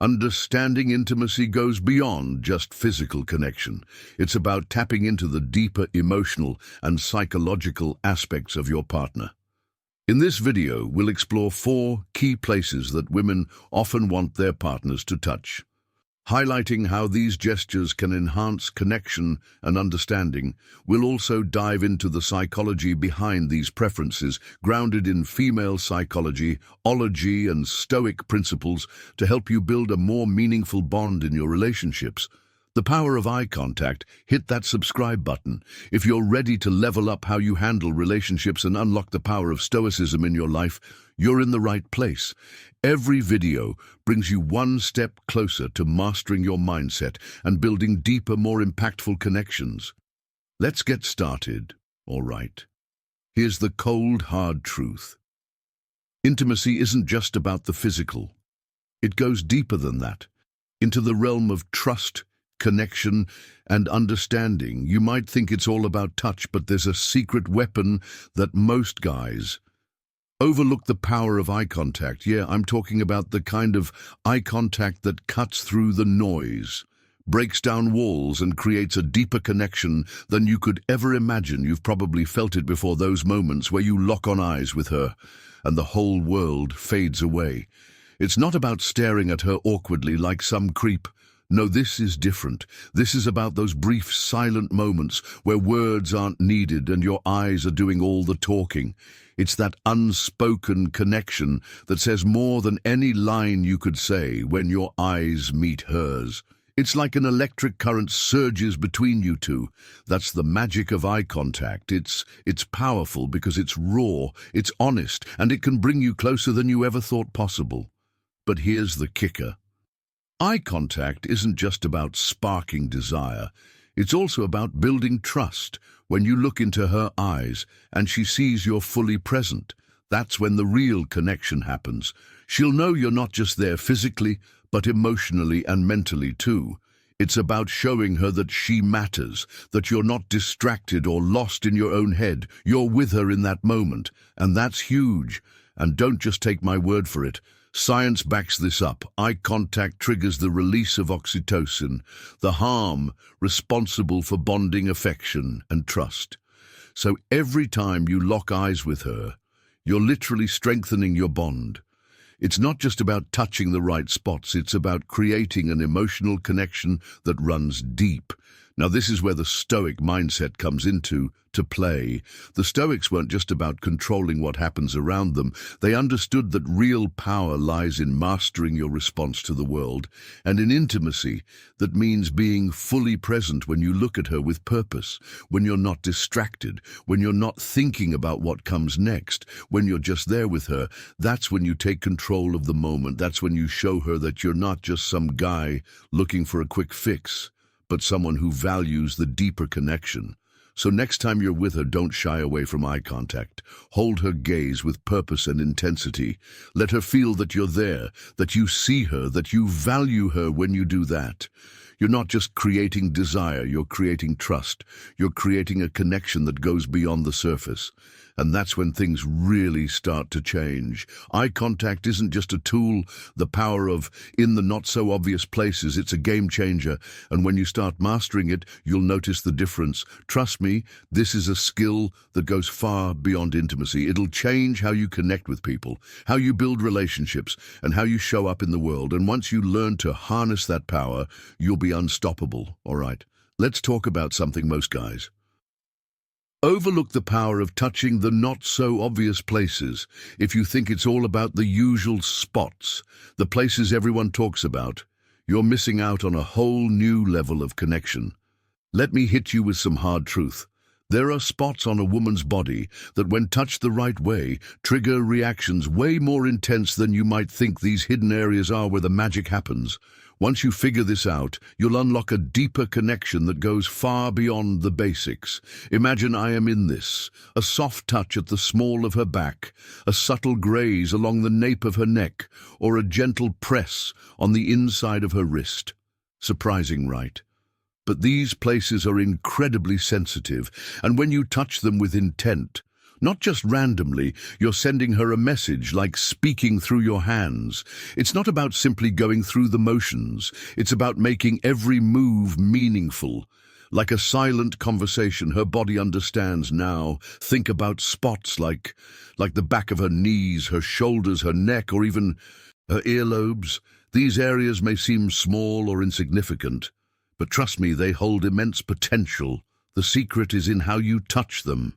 Understanding intimacy goes beyond just physical connection. It's about tapping into the deeper emotional and psychological aspects of your partner. In this video, we'll explore 4 key places that women often want their partners to touch, highlighting how these gestures can enhance connection and understanding. We'll also dive into the psychology behind these preferences, grounded in female psychology, ology, and Stoic principles to help you build a more meaningful bond in your relationships. The power of eye contact. Hit that subscribe button. If you're ready to level up how you handle relationships and unlock the power of Stoicism in your life, you're in the right place. Every video brings you one step closer to mastering your mindset and building deeper, more impactful connections. Let's get started, all right? Here's the cold, hard truth. Intimacy isn't just about the physical. It goes deeper than that, into the realm of trust, connection, and understanding. You might think it's all about touch, but there's a secret weapon that most guys overlook: the power of eye contact. Yeah, I'm talking about the kind of eye contact that cuts through the noise, breaks down walls, and creates a deeper connection than you could ever imagine. You've probably felt it before, those moments where you lock on eyes with her and the whole world fades away. It's not about staring at her awkwardly like some creep. No, this is different. This is about those brief, silent moments where words aren't needed and your eyes are doing all the talking. It's that unspoken connection that says more than any line you could say when your eyes meet hers. It's like an electric current surges between you two. That's the magic of eye contact. It's powerful because it's raw, it's honest, and it can bring you closer than you ever thought possible. But here's the kicker. Eye contact isn't just about sparking desire. It's also about building trust. When you look into her eyes and she sees you're fully present, that's when the real connection happens. She'll know you're not just there physically, but emotionally and mentally too. It's about showing her that she matters, that you're not distracted or lost in your own head. You're with her in that moment, and that's huge. And don't just take my word for it. Science backs this up. Eye contact triggers the release of oxytocin, the hormone responsible for bonding, affection, and trust. So every time you lock eyes with her, you're literally strengthening your bond. It's not just about touching the right spots, it's about creating an emotional connection that runs deep. Now, this is where the Stoic mindset comes into play. The Stoics weren't just about controlling what happens around them. They understood that real power lies in mastering your response to the world, and in intimacy, that means being fully present when you look at her with purpose, when you're not distracted, when you're not thinking about what comes next, when you're just there with her. That's when you take control of the moment. That's when you show her that you're not just some guy looking for a quick fix, but someone who values the deeper connection. So next time you're with her, don't shy away from eye contact. Hold her gaze with purpose and intensity. Let her feel that you're there, that you see her, that you value her. When you do that, you're not just creating desire, you're creating trust. You're creating a connection that goes beyond the surface. And that's when things really start to change. Eye contact isn't just a tool, the power of in the not-so-obvious places. It's a game changer, and when you start mastering it, you'll notice the difference. Trust me, this is a skill that goes far beyond intimacy. It'll change how you connect with people, how you build relationships, and how you show up in the world. And once you learn to harness that power, you'll be unstoppable. All right, let's talk about something most guys overlook: the power of touching the not-so-obvious places. If you think it's all about the usual spots, the places everyone talks about, you're missing out on a whole new level of connection. Let me hit you with some hard truth. There are spots on a woman's body that, when touched the right way, trigger reactions way more intense than you might think. These hidden areas are where the magic happens. Once you figure this out, you'll unlock a deeper connection that goes far beyond the basics. Imagine I am in this: a soft touch at the small of her back, a subtle graze along the nape of her neck, or a gentle press on the inside of her wrist. Surprising, right? But these places are incredibly sensitive, and when you touch them with intent, Not just randomly, you're sending her a message like speaking through your hands. It's not about simply going through the motions. It's about making every move meaningful. Like a silent conversation, her body understands now. Think about spots like the back of her knees, her shoulders, her neck, or even her earlobes. These areas may seem small or insignificant, but trust me, they hold immense potential. The secret is in how you touch them.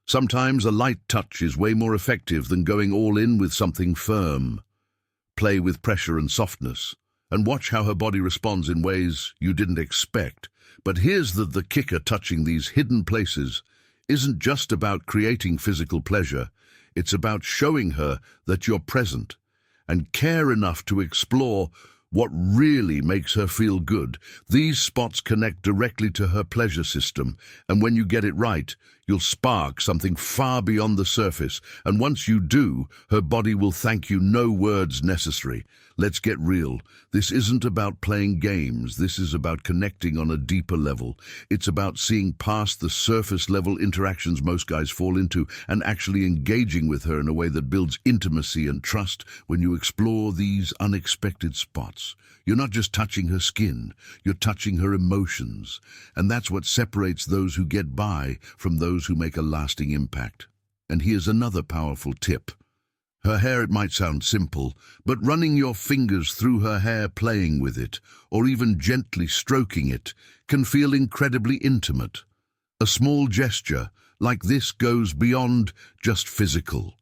Sometimes a light touch is way more effective than going all in with something firm. Play with pressure and softness, and watch how her body responds in ways you didn't expect. But here's the kicker: touching these hidden places isn't just about creating physical pleasure. It's about showing her that you're present and care enough to explore what really makes her feel good. These spots connect directly to her pleasure system, and when you get it right, you'll spark something far beyond the surface. And once you do, her body will thank you, no words necessary. Let's get real. This isn't about playing games. This is about connecting on a deeper level. It's about seeing past the surface level interactions most guys fall into and actually engaging with her in a way that builds intimacy and trust. When you explore these unexpected spots, you're not just touching her skin, you're touching her emotions. And that's what separates those who get by from those who make a lasting impact. And here's another powerful tip. Her hair, it might sound simple, but running your fingers through her hair, playing with it, or even gently stroking it, can feel incredibly intimate. A small gesture like this goes beyond just physical.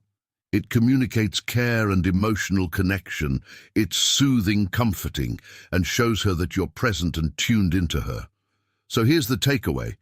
It communicates care and emotional connection. It's soothing, comforting, and shows her that you're present and tuned into her. So here's the takeaway.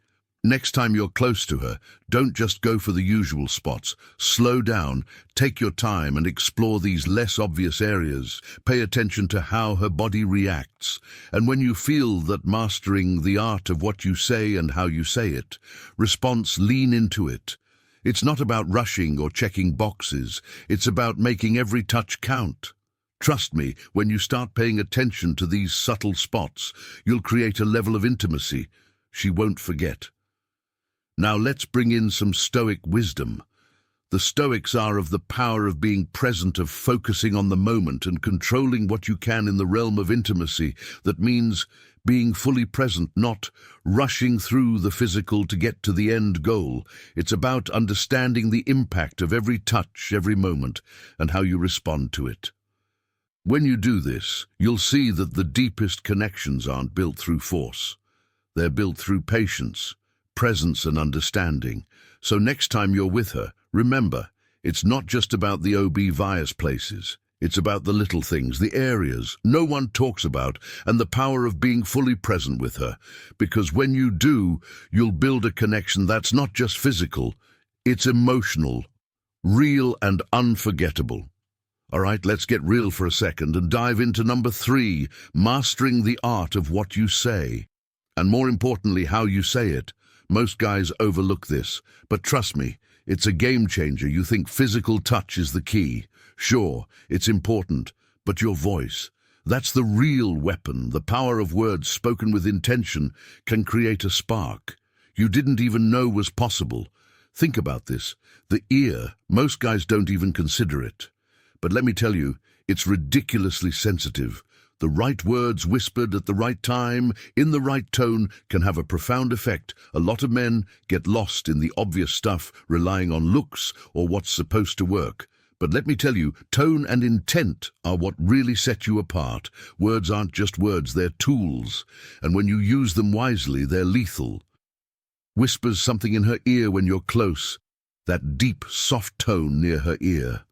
Next time you're close to her, don't just go for the usual spots. Slow down, take your time, and explore these less obvious areas. Pay attention to how her body reacts. And when you feel that mastering the art of what you say and how you say it, response, lean into it. It's not about rushing or checking boxes. It's about making every touch count. Trust me, when you start paying attention to these subtle spots, you'll create a level of intimacy she won't forget. Now let's bring in some Stoic wisdom. The Stoics are of the power of being present, of focusing on the moment and controlling what you can in the realm of intimacy. That means being fully present, not rushing through the physical to get to the end goal. It's about understanding the impact of every touch, every moment, and how you respond to it. When you do this, you'll see that the deepest connections aren't built through force. They're built through patience, presence, and understanding. So next time you're with her, remember, it's not just about the obvious places. It's about the little things, the areas no one talks about, and the power of being fully present with her. Because when you do, you'll build a connection that's not just physical, it's emotional, real, and unforgettable. All right, let's get real for a second and dive into number 3, mastering the art of what you say. And more importantly, how you say it. Most guys overlook this, but trust me, it's a game changer. You think physical touch is the key. Sure, it's important, but your voice, that's the real weapon. The power of words spoken with intention can create a spark you didn't even know was possible. Think about this. The ear, most guys don't even consider it. But let me tell you, it's ridiculously sensitive. The right words whispered at the right time, in the right tone, can have a profound effect. A lot of men get lost in the obvious stuff, relying on looks or what's supposed to work. But let me tell you, tone and intent are what really set you apart. Words aren't just words, they're tools. And when you use them wisely, they're lethal. Whispers something in her ear when you're close, that deep, soft tone near her ear.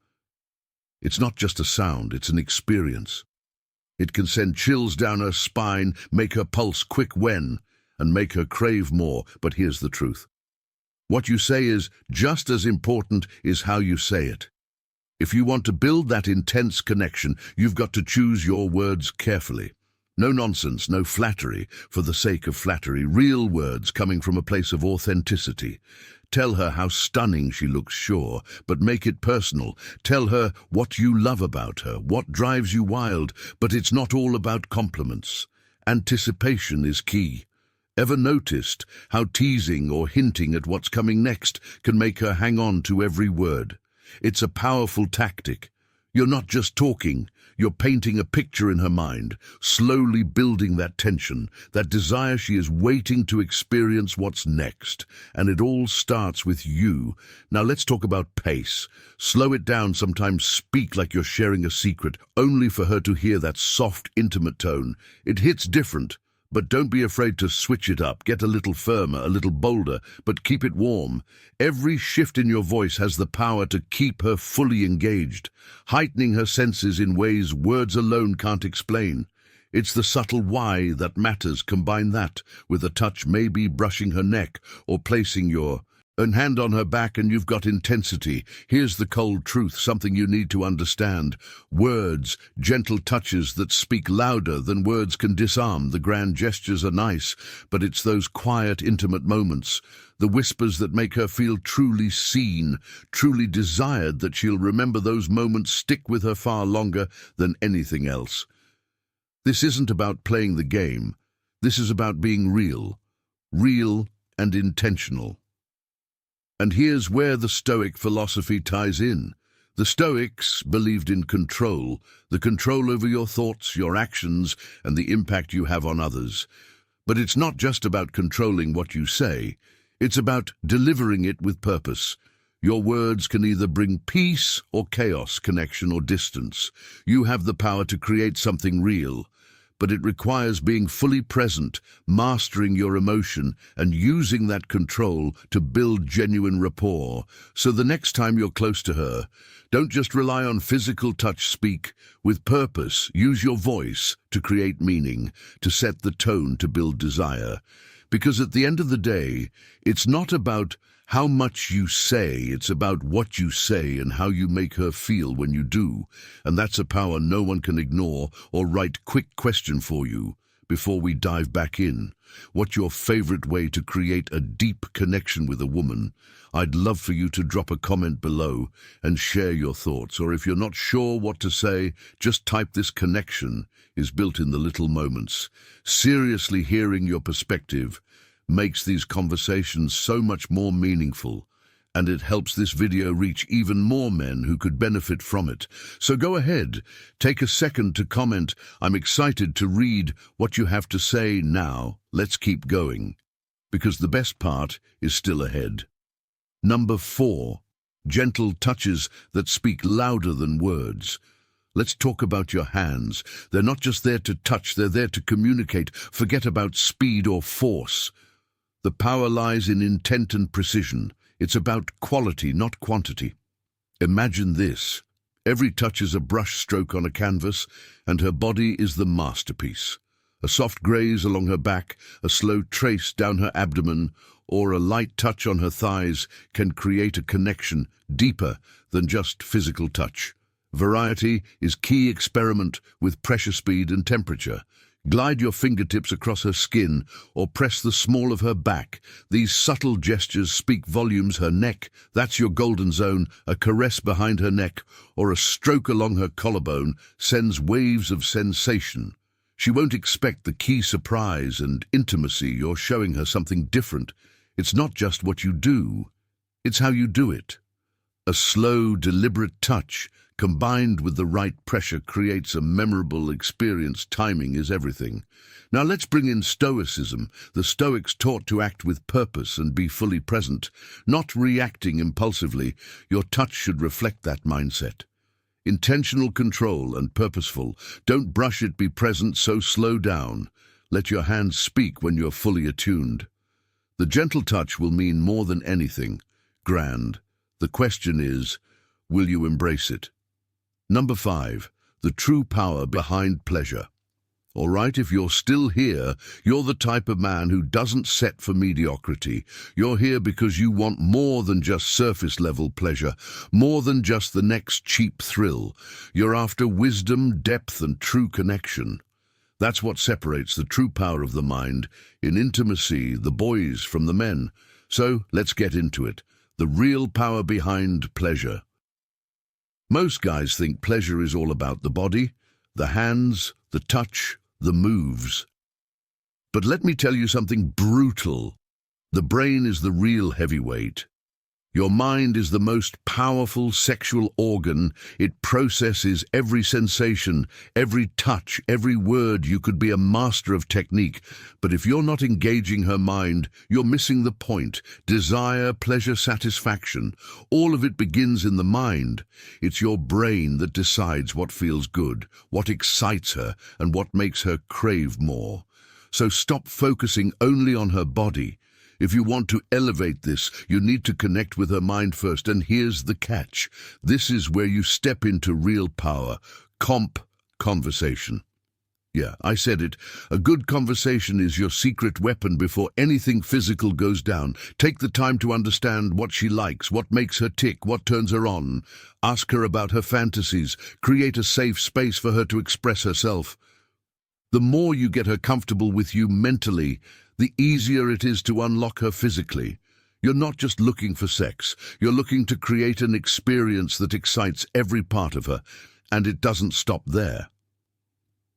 It's not just a sound, it's an experience. It can send chills down her spine, make her pulse quick and make her crave more. But here's the truth. What you say is just as important as how you say it. If you want to build that intense connection, you've got to choose your words carefully. No nonsense, no flattery for the sake of flattery. Real words coming from a place of authenticity. Tell her how stunning she looks, sure, but make it personal. Tell her what you love about her, what drives you wild, but it's not all about compliments. Anticipation is key. Ever noticed how teasing or hinting at what's coming next can make her hang on to every word? It's a powerful tactic. You're not just talking, you're painting a picture in her mind, slowly building that tension, that desire she is waiting to experience what's next. And it all starts with you. Now let's talk about pace. Slow it down, sometimes speak like you're sharing a secret, only for her to hear that soft, intimate tone. It hits different. But don't be afraid to switch it up. Get a little firmer, a little bolder, but keep it warm. Every shift in your voice has the power to keep her fully engaged, heightening her senses in ways words alone can't explain. It's the subtle why that matters. Combine that with a touch, maybe brushing her neck or placing your hand on her back, and you've got intensity. Here's the cold truth, something you need to understand. Words, gentle touches that speak louder than words can disarm. The grand gestures are nice, but it's those quiet, intimate moments, the whispers that make her feel truly seen, truly desired, that she'll remember. Those moments stick with her far longer than anything else. This isn't about playing the game. This is about being real and intentional. And here's where the Stoic philosophy ties in. The Stoics believed in control, the control over your thoughts, your actions, and the impact you have on others. But it's not just about controlling what you say. It's about delivering it with purpose. Your words can either bring peace or chaos, connection or distance. You have the power to create something real. But it requires being fully present, mastering your emotion, and using that control to build genuine rapport. So the next time you're close to her, don't just rely on physical touch. Speak with purpose. Use your voice to create meaning, to set the tone, to build desire. Because at the end of the day, it's not about how much you say, it's about what you say and how you make her feel when you do. And that's a power no one can ignore. Or right, quick question for you before we dive back in. What's your favorite way to create a deep connection with a woman? I'd love for you to drop a comment below and share your thoughts. Or if you're not sure what to say, just type "This connection is built in the little moments." Seriously, hearing your perspective makes these conversations so much more meaningful, and it helps this video reach even more men who could benefit from it. So go ahead, take a second to comment. I'm excited to read what you have to say now. Let's keep going, because the best part is still ahead. Number 4, gentle touches that speak louder than words. Let's talk about your hands. They're not just there to touch, they're there to communicate. Forget about speed or force. The power lies in intent and precision. It's about quality, not quantity. Imagine this. Every touch is a brush stroke on a canvas, and her body is the masterpiece. A soft graze along her back, a slow trace down her abdomen, or a light touch on her thighs can create a connection deeper than just physical touch. Variety is key. Experiment with pressure, speed, and temperature. Glide your fingertips across her skin or press the small of her back. These subtle gestures speak volumes. Her neck, that's your golden zone. A caress behind her neck or a stroke along her collarbone sends waves of sensation. She won't expect the key: surprise and intimacy. You're showing her something different. It's not just what you do, it's how you do it. A slow, deliberate touch combined with the right pressure creates a memorable experience. Timing is everything. Now let's bring in Stoicism. The Stoics taught to act with purpose and be fully present, not reacting impulsively. Your touch should reflect that mindset. Intentional control and purposeful. Don't brush it, be present, so slow down. Let your hands speak when you're fully attuned. The gentle touch will mean more than anything grand. The question is, will you embrace it? Number 5, the true power behind pleasure. All right, if you're still here, you're the type of man who doesn't set for mediocrity. You're here because you want more than just surface-level pleasure, more than just the next cheap thrill. You're after wisdom, depth, and true connection. That's what separates the true power of the mind in intimacy, the boys from the men. So let's get into it. The real power behind pleasure. Most guys think pleasure is all about the body, the hands, the touch, the moves. But let me tell you something brutal. The brain is the real heavyweight. Your mind is the most powerful sexual organ. It processes every sensation, every touch, every word. You could be a master of technique, but if you're not engaging her mind, you're missing the point. Desire, pleasure, satisfaction, all of it begins in the mind. It's your brain that decides what feels good, what excites her, and what makes her crave more. So stop focusing only on her body. If you want to elevate this, you need to connect with her mind first, and here's the catch. This is where you step into real power. Conversation. Yeah, I said it. A good conversation is your secret weapon before anything physical goes down. Take the time to understand what she likes, what makes her tick, what turns her on. Ask her about her fantasies. Create a safe space for her to express herself. The more you get her comfortable with you mentally, the easier it is to unlock her physically. You're not just looking for sex. You're looking to create an experience that excites every part of her, and it doesn't stop there.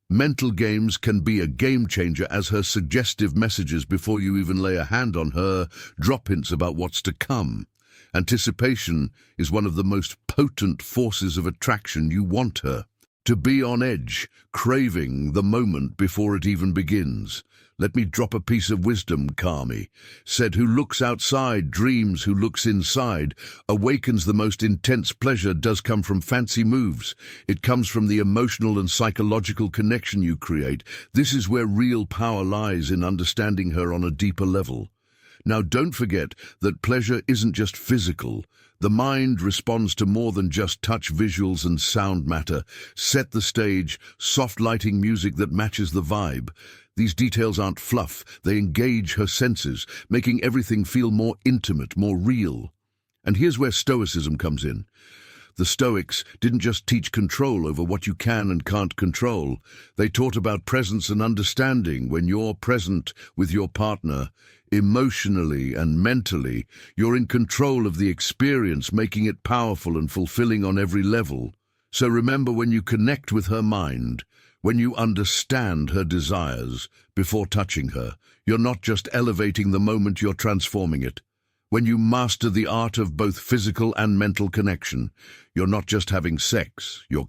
Mental games can be a game changer, as her suggestive messages before you even lay a hand on her drop hints about what's to come. Anticipation is one of the most potent forces of attraction. You want her to be on edge, craving the moment before it even begins. Let me drop a piece of wisdom, Kami said. Who looks outside dreams, who looks inside awakens. The most intense pleasure does come from fancy moves. It comes from the emotional and psychological connection you create. This is where real power lies, in understanding her on a deeper level. Now, don't forget that pleasure isn't just physical. The mind responds to more than just touch, visuals, and sound matter. Set the stage, soft lighting, music that matches the vibe. These details aren't fluff, they engage her senses, making everything feel more intimate, more real. And here's where Stoicism comes in. The Stoics didn't just teach control over what you can and can't control. They taught about presence and understanding. When you're present with your partner, emotionally and mentally, you're in control of the experience, making it powerful and fulfilling on every level. So remember, when you connect with her mind, when you understand her desires before touching her, you're not just elevating the moment, you're transforming it. When you master the art of both physical and mental connection, you're not just having sex, you're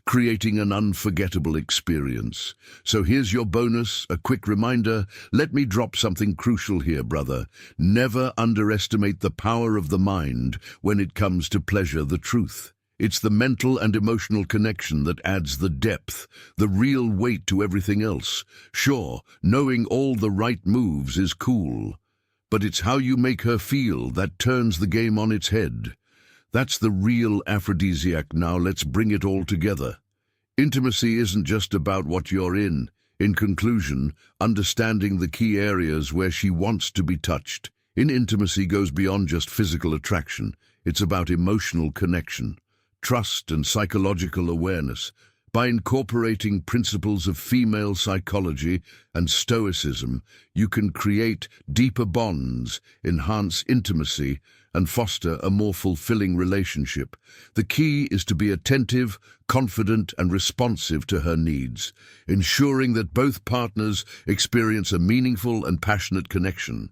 creating an unforgettable experience. So here's your bonus, a quick reminder. Let me drop something crucial here, brother. Never underestimate the power of the mind when it comes to pleasure. The truth. It's the mental and emotional connection that adds the depth, the real weight to everything else. Sure, knowing all the right moves is cool, but it's how you make her feel that turns the game on its head. That's the real aphrodisiac. Now let's bring it all together. Intimacy isn't just about what you're in. In conclusion, understanding the key areas where she wants to be touched. In intimacy goes beyond just physical attraction. It's about emotional connection, trust, and psychological awareness. By incorporating principles of female psychology and Stoicism, you can create deeper bonds, enhance intimacy, and foster a more fulfilling relationship. The key is to be attentive, confident, and responsive to her needs, ensuring that both partners experience a meaningful and passionate connection.